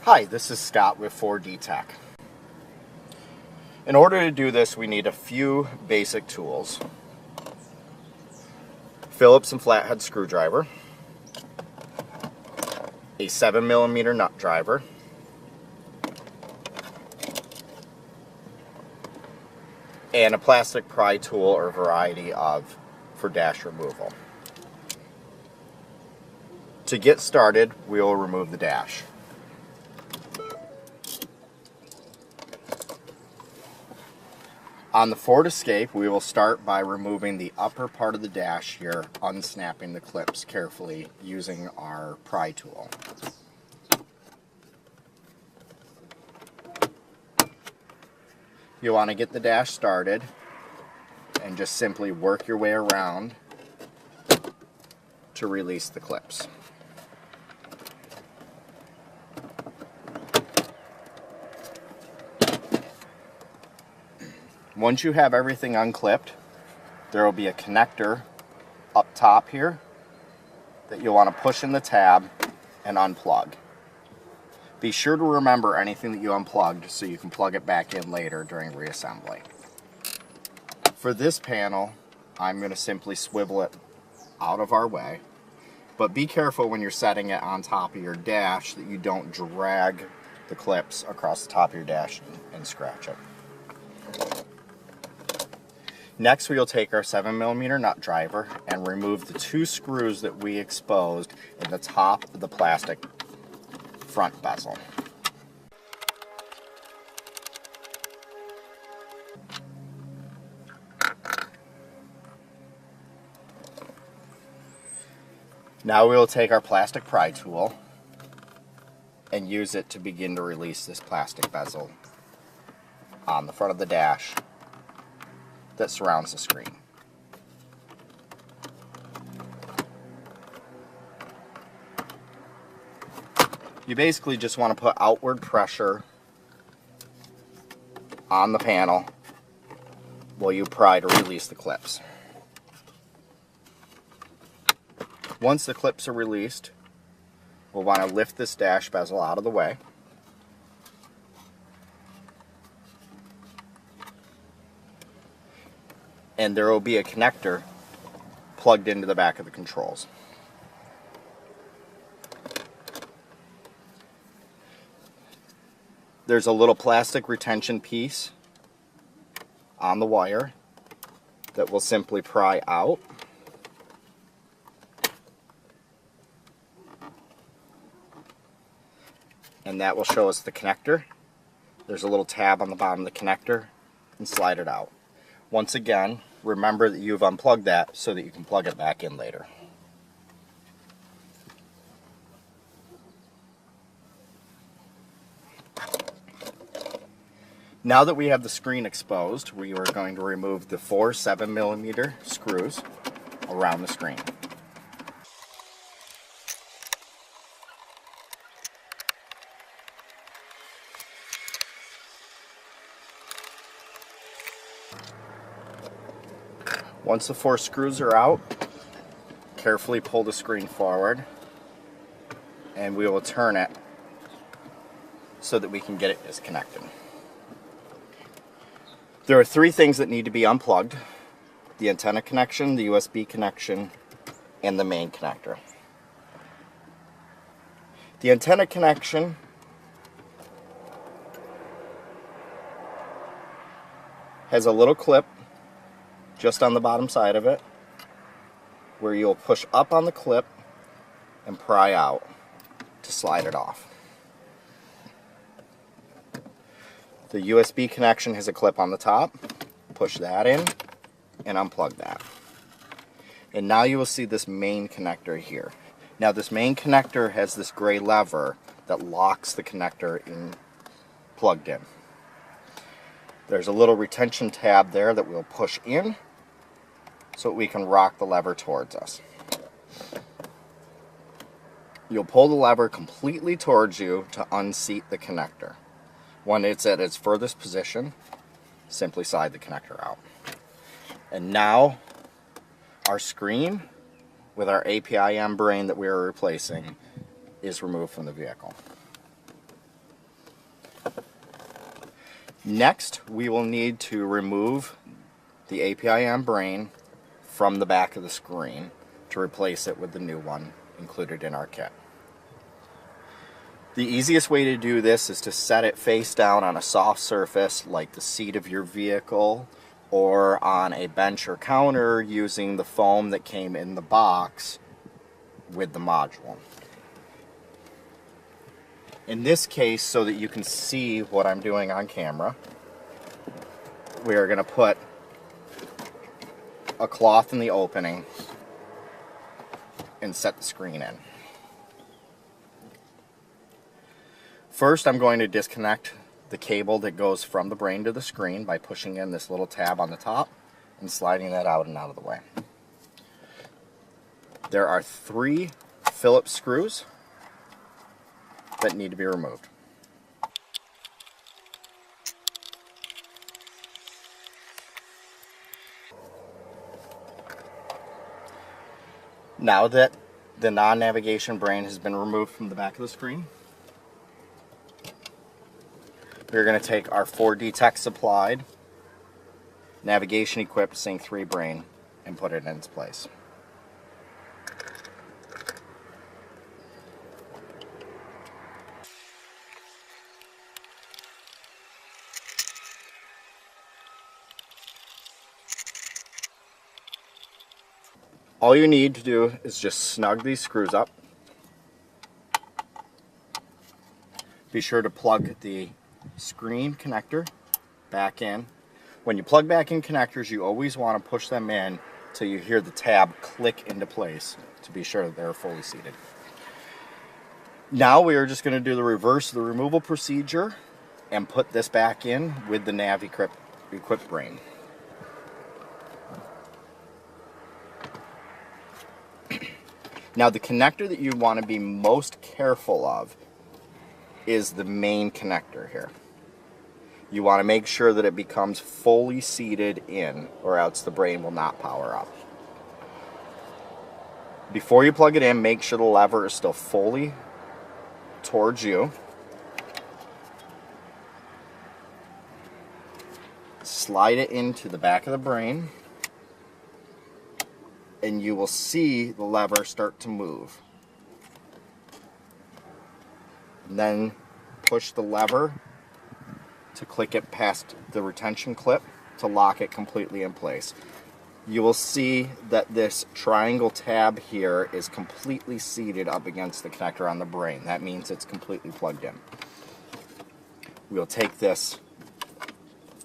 Hi, this is Scott with 4D Tech. In order to do this, we need a few basic tools. Phillips and flathead screwdriver, a 7mm nut driver, and a plastic pry tool or variety of for dash removal. To get started, we will remove the dash. On the Ford Escape, we will start by removing the upper part of the dash here, unsnapping the clips carefully using our pry tool. You want to get the dash started and just simply work your way around to release the clips. Once you have everything unclipped, there will be a connector up top here that you'll want to push in the tab and unplug. Be sure to remember anything that you unplugged so you can plug it back in later during reassembly. For this panel, I'm going to simply swivel it out of our way, but be careful when you're setting it on top of your dash that you don't drag the clips across the top of your dash and scratch it. Next, we will take our 7mm nut driver and remove the two screws that we exposed in the top of the plastic front bezel. Now we will take our plastic pry tool and use it to begin to release this plastic bezel on the front of the dash that surrounds the screen. You basically just want to put outward pressure on the panel while you pry to release the clips. Once the clips are released, we'll want to lift this dash bezel out of the way. And there will be a connector plugged into the back of the controls. There's a little plastic retention piece on the wire that will simply pry out. And that will show us the connector. There's a little tab on the bottom of the connector, and slide it out. Once again, remember that you've unplugged that so that you can plug it back in later. Now that we have the screen exposed, we are going to remove the 4 7mm screws around the screen. Once the 4 screws are out, carefully pull the screen forward and we will turn it so that we can get it disconnected. There are 3 things that need to be unplugged: the antenna connection, the USB connection, and the main connector. The antenna connection has a little clip just on the bottom side of it, where you'll push up on the clip and pry out to slide it off. The USB connection has a clip on the top. Push that in and unplug that. And now you will see this main connector here. Now this main connector has this gray lever that locks the connector in plugged in. There's a little retention tab there that we'll push in so that we can rock the lever towards us. You'll pull the lever completely towards you to unseat the connector. When it's at its furthest position, simply slide the connector out. And now our screen with our API-M brain that we are replacing is removed from the vehicle. Next, we will need to remove the APIM brain from the back of the screen to replace it with the new one included in our kit. The easiest way to do this is to set it face down on a soft surface like the seat of your vehicle or on a bench or counter using the foam that came in the box with the module. In this case, so that you can see what I'm doing on camera, we are going to put a cloth in the opening and set the screen in. First, I'm going to disconnect the cable that goes from the brain to the screen by pushing in this little tab on the top and sliding that out and out of the way. There are 3 Phillips screws that need to be removed. Now that the non-navigation brain has been removed from the back of the screen, we're going to take our 4D Tech supplied navigation equipped Sync 3 brain and put it in its place. All you need to do is just snug these screws up. Be sure to plug the screen connector back in. When you plug back in connectors, you always want to push them in till you hear the tab click into place to be sure that they're fully seated. Now we are just going to do the reverse of the removal procedure and put this back in with the nav equipped brain. Now the connector that you want to be most careful of is the main connector here. You want to make sure that it becomes fully seated in, or else the brain will not power up. Before you plug it in, make sure the lever is still fully towards you. Slide it into the back of the brain, and you will see the lever start to move. And then push the lever to click it past the retention clip to lock it completely in place. You will see that this triangle tab here is completely seated up against the connector on the brain. That means it's completely plugged in. We'll take this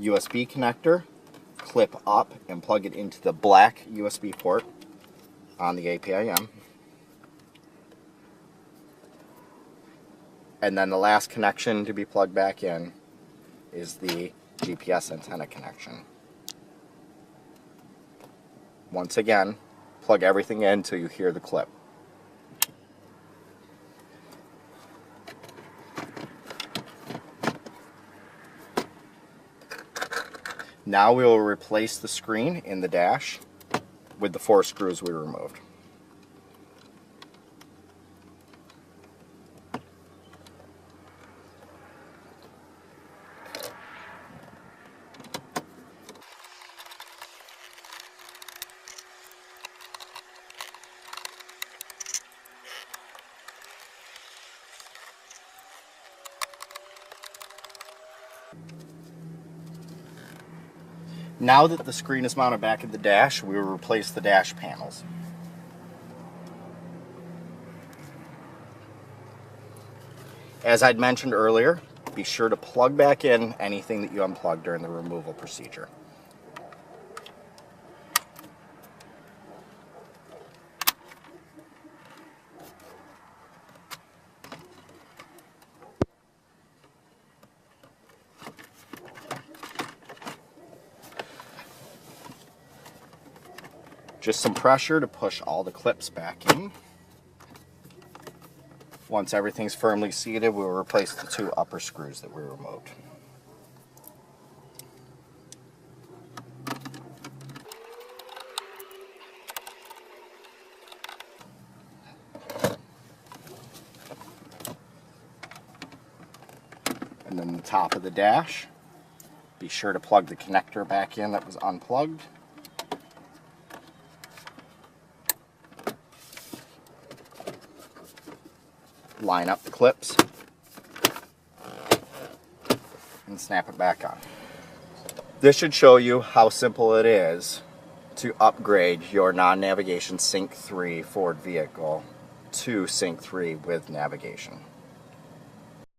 USB connector, clip up, and plug it into the black USB port on the APIM. And then the last connection to be plugged back in is the GPS antenna connection. Once again, plug everything in until you hear the clip. Now we will replace the screen in the dash with the 4 screws we removed. Now that the screen is mounted back at the dash, we will replace the dash panels. As I'd mentioned earlier, be sure to plug back in anything that you unplugged during the removal procedure. Just some pressure to push all the clips back in. Once everything's firmly seated, we'll replace the 2 upper screws that we removed. And then the top of the dash Be sure to plug the connector back in that was unplugged. Line up the clips and snap it back on. This should show you how simple it is to upgrade your non-navigation Sync 3 Ford vehicle to Sync 3 with navigation.